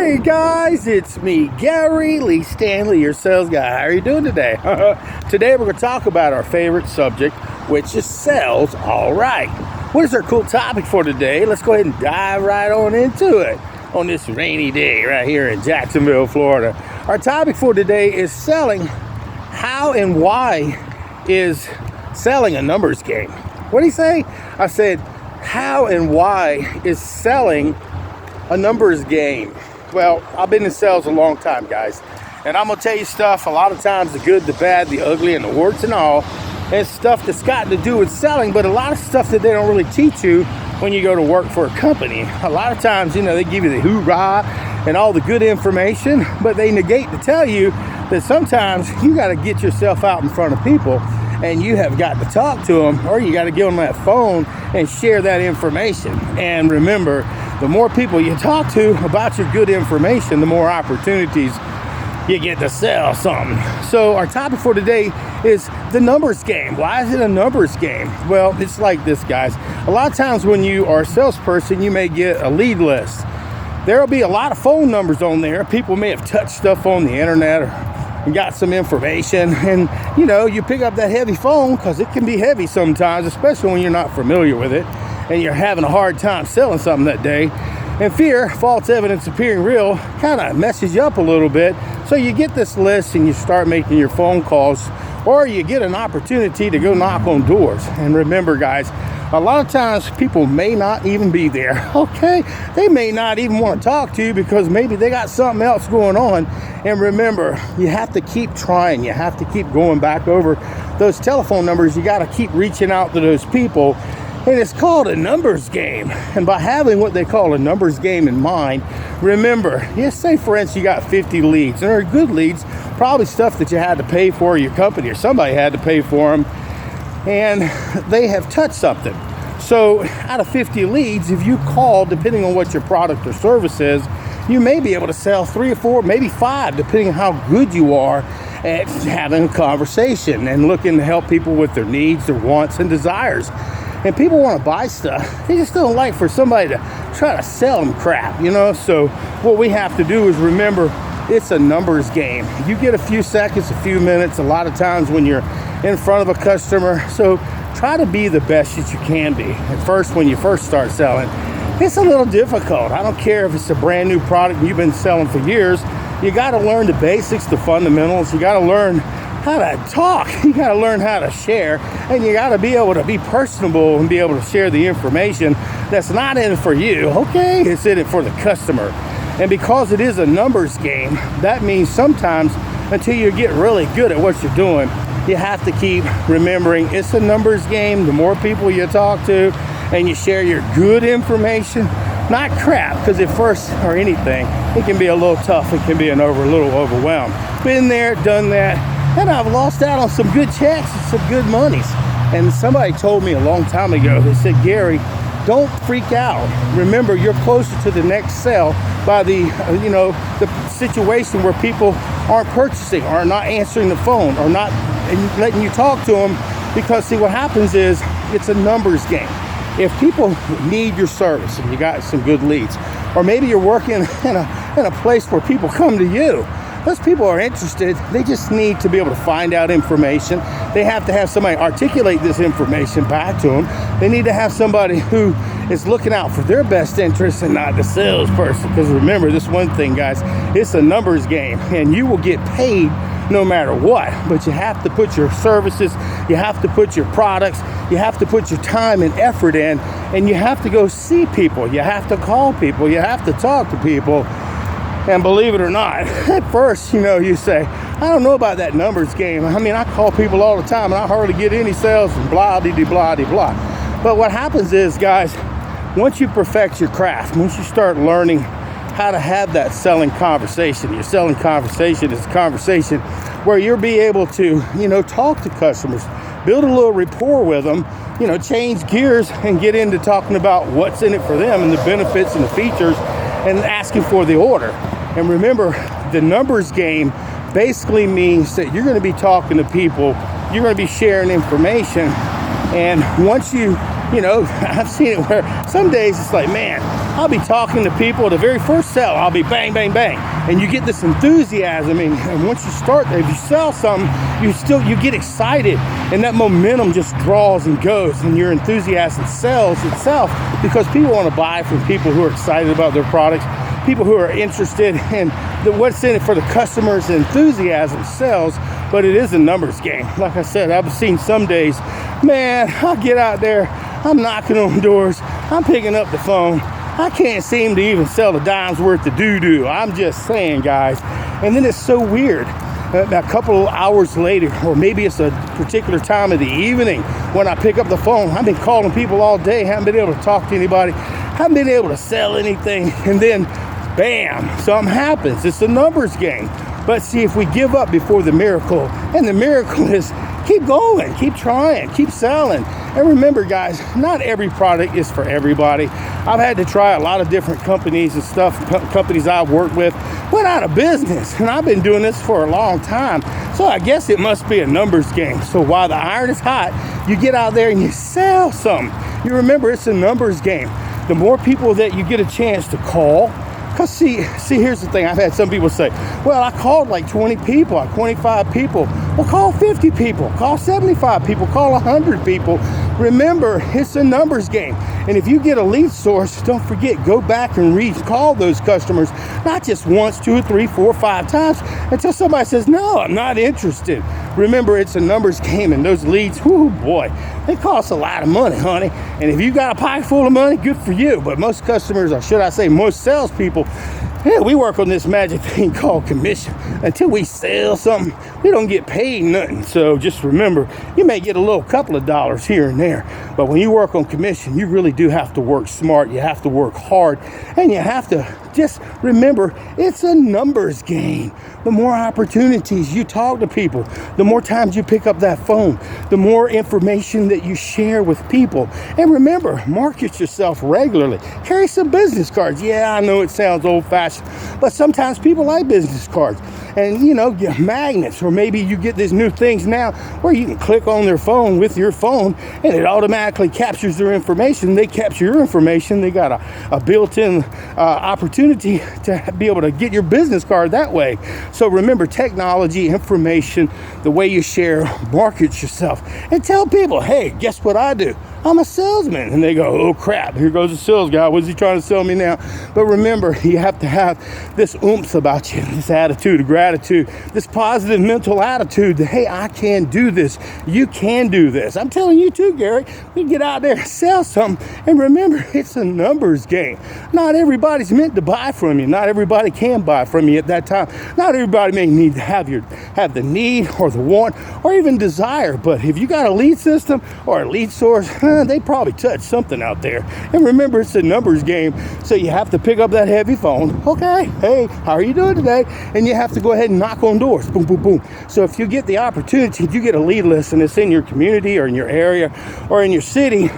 Hey guys, it's me, Gary Lee Stanley, your sales guy. How are you doing today? Today we're going to talk about our favorite subject, which is sales. All right. What is our cool topic for today? Let's go ahead and dive right on into it on this rainy day right here in Jacksonville, Florida. Our topic for today is selling. How and why is selling a numbers game? What did he say? I said, how and why is selling a numbers game? Well, I've been in sales a long time, guys, and I'm gonna tell you stuff a lot of times, the good, the bad, the ugly, and the warts and all, and stuff that's got to do with selling, but a lot of stuff that they don't really teach you when you go to work for a company. A lot of times, they give you the hoorah and all the good information, but they negate to tell you that sometimes you got to get yourself out in front of people and you have got to talk to them, or you got to give them that phone and share that information. And remember, the more people you talk to about your good information, the more opportunities you get to sell something. So our topic for today is the numbers game. Why is it a numbers game? Well, it's like this, guys. A lot of times when you are a salesperson, you may get a lead list. There'll be a lot of phone numbers on there. People may have touched stuff on the internet or got some information, and you pick up that heavy phone because it can be heavy sometimes, especially when you're not familiar with it and you're having a hard time selling something that day. And fear, false evidence appearing real, kind of messes you up a little bit. So you get this list and you start making your phone calls, or you get an opportunity to go knock on doors. And remember, guys, a lot of times people may not even be there, okay? They may not even want to talk to you because maybe they got something else going on. And remember, you have to keep trying. You have to keep going back over those telephone numbers. You got to keep reaching out to those people. And it's called a numbers game. And by having what they call a numbers game in mind, remember, say for instance you got 50 leads, and they're good leads, probably stuff that you had to pay for, your company or somebody had to pay for them, and they have touched something. So out of 50 leads, if you call, depending on what your product or service is, you may be able to sell 3 or 4, maybe 5, depending on how good you are at having a conversation and looking to help people with their needs, their wants, and desires. And people want to buy stuff. They just don't like for somebody to try to sell them crap, So what we have to do is remember, it's a numbers game. You get a few seconds, a few minutes, a lot of times when you're in front of a customer. So try to be the best that you can be. At first, when you first start selling, it's a little difficult. I don't care if it's a brand new product you've been selling for years. You got to learn the basics, the fundamentals. You got to learn how to talk. You got to learn how to share, and you got to be able to be personable and be able to share the information that's not in it for you, okay? It's in it for the customer. And because it is a numbers game, that means sometimes until you get really good at what you're doing, you have to keep remembering it's a numbers game. The more people you talk to and you share your good information, not crap, because at first or anything, it can be a little tough. It can be a little overwhelmed. Been there, done that. And I've lost out on some good checks and some good monies. And somebody told me a long time ago, they said, Gary, don't freak out. Remember, you're closer to the next sale by the situation where people aren't purchasing, or not answering the phone, or not letting you talk to them. Because see, what happens is it's a numbers game. If people need your service and you got some good leads, or maybe you're working in a place where people come to you, those people are interested. They just need to be able to find out information. They have to have somebody articulate this information back to them. They need to have somebody who is looking out for their best interests and not the salesperson. Because remember, this one thing, guys, it's a numbers game, and you will get paid no matter what. But you have to put your services, you have to put your products, you have to put your time and effort in, and you have to go see people. You have to call people. You have to talk to people. And believe it or not, at first, you say, I don't know about that numbers game. I mean, I call people all the time and I hardly get any sales and blah-de-blah-de-blah. But what happens is, guys, once you perfect your craft, once you start learning how to have that selling conversation, your selling conversation is a conversation where you'll be able to, talk to customers, build a little rapport with them, change gears and get into talking about what's in it for them and the benefits and the features, and asking for the order. And remember, the numbers game basically means that you're going to be talking to people, you're going to be sharing information, and once I've seen it where some days it's like, man, I'll be talking to people. The very first sell, I'll be bang, bang, bang. And you get this enthusiasm. And once you start, if you sell something, you get excited. And that momentum just draws and goes. And your enthusiasm sells itself because people want to buy from people who are excited about their products, people who are interested in what's in it for the customers. Enthusiasm sells, but it is a numbers game. Like I said, I've seen some days, man, I'll get out there, I'm knocking on doors, I'm picking up the phone, I can't seem to even sell a dime's worth of doo-doo. I'm just saying, guys. And then it's so weird. A couple of hours later, or maybe it's a particular time of the evening when I pick up the phone, I've been calling people all day, haven't been able to talk to anybody, haven't been able to sell anything, and then bam, something happens. It's a numbers game. But see, if we give up before the miracle, and the miracle is keep going, keep trying, keep selling. And remember, guys, not every product is for everybody. I've had to try a lot of different companies and stuff. Companies I've worked with went out of business, and I've been doing this for a long time. So I guess it must be a numbers game. So while the iron is hot, you get out there and you sell something. You remember, it's a numbers game. The more people that you get a chance to call, because see, here's the thing. I've had some people say, well, I called like 20 people, 25 people. Well, call 50 people, call 75 people, call 100 people. Remember, it's a numbers game. And if you get a lead source, don't forget, go back and call those customers, not just once, 2, 3, 4, 5 times, until somebody says, no, I'm not interested. Remember, it's a numbers game, and those leads, whoo boy, they cost a lot of money, honey. And if you got a pocket full of money, good for you. But most customers, or should I say most salespeople, yeah, we work on this magic thing called commission. Until we sell something, we don't get paid nothing. So just remember, you may get a little couple of dollars here and there, but when you work on commission, you really do have to work smart. You have to work hard, and you have to just remember, it's a numbers game. The more opportunities you talk to people, the more times you pick up that phone, the more information that you share with people. And remember, market yourself regularly. Carry some business cards. Yeah, I know it sounds old-fashioned, but sometimes people like business cards. And, you know, get magnets, or maybe you get these new things now where you can click on their phone with your phone and it automatically captures their information. They capture your information. They got a built-in opportunity to be able to get your business card that way. So remember, technology, information, the way you share, market yourself, and tell people, hey, guess what I do? I'm a salesman. And they go, oh crap, here goes the sales guy. What's he trying to sell me now? But remember, you have to have this oomph about you, this attitude of gratitude, this positive mental attitude that, hey, I can do this. You can do this. I'm telling you too, Gary, we get out there and sell something. And remember, it's a numbers game. Not everybody's meant to buy from you. Not everybody can buy from you at that time. Not everybody may need to have the need or the want or even desire. But if you got a lead system or a lead source, they probably touched something out there. And remember, it's a numbers game, so you have to pick up that heavy phone. Okay, hey, how are you doing today? And you have to go ahead and knock on doors. Boom, boom, boom. So if you get the opportunity, you get a lead list and it's in your community or in your area or in your city,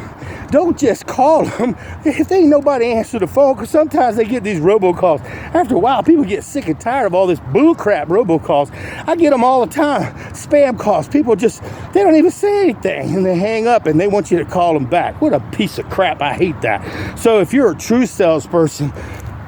don't just call them if they ain't nobody answer the phone, because sometimes they get these robocalls. After a while, people get sick and tired of all this bull crap robocalls. I get them all the time. Spam calls. People just, they don't even say anything, and they hang up and they want you to call them back. What a piece of crap. I hate that. So if you're a true salesperson,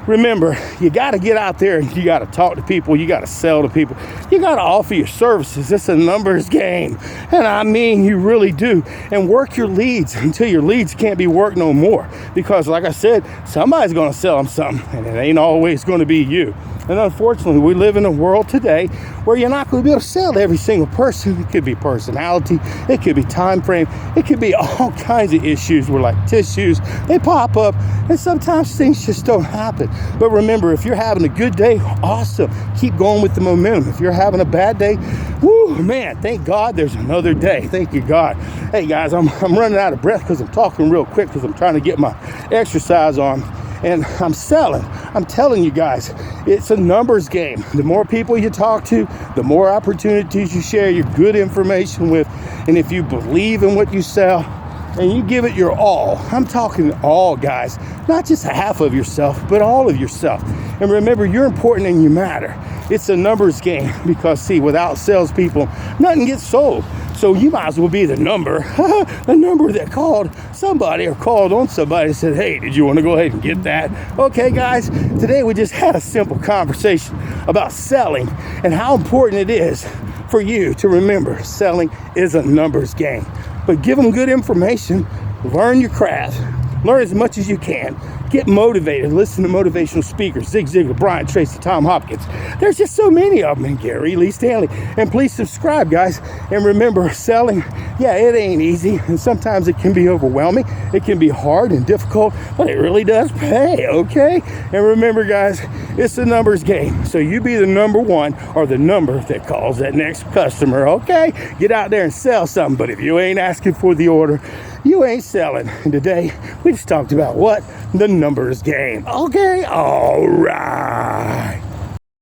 remember, you got to get out there and you got to talk to people. You got to sell to people. You got to offer your services. It's a numbers game. And I mean, you really do. And work your leads until your leads can't be worked no more. Because like I said, somebody's going to sell them something, and it ain't always going to be you. And unfortunately, we live in a world today where you're not going to be able to sell to every single person. It could be personality. It could be time frame. It could be all kinds of issues where, like tissues, they pop up, and sometimes things just don't happen. But remember, if you're having a good day, awesome. Keep going with the momentum. If you're having a bad day, whoo, man, thank God there's another day. Thank you, God. Hey, guys, I'm running out of breath because I'm talking real quick because I'm trying to get my exercise on. And I'm selling. I'm telling you guys, it's a numbers game. The more people you talk to, the more opportunities you share your good information with. And if you believe in what you sell and you give it your all, I'm talking all, guys, not just half of yourself, but all of yourself. And remember, you're important and you matter. It's a numbers game because, see, without salespeople, nothing gets sold. So you might as well be the number that called somebody or called on somebody and said, hey, did you want to go ahead and get that? Okay, guys, today we just had a simple conversation about selling and how important it is for you to remember selling is a numbers game. But give them good information, learn your craft, learn as much as you can. Get motivated. Listen to motivational speakers. Zig Ziglar, Brian Tracy, Tom Hopkins. There's just so many of them. And Gary Lee Stanley. And please subscribe, guys. And remember, selling, yeah, it ain't easy. And sometimes it can be overwhelming. It can be hard and difficult, but it really does pay, okay? And remember, guys, it's a numbers game. So you be the number one or the number that calls that next customer, okay? Get out there and sell something. But if you ain't asking for the order, you ain't selling. And today, we just talked about what? The numbers game. Okay? All right.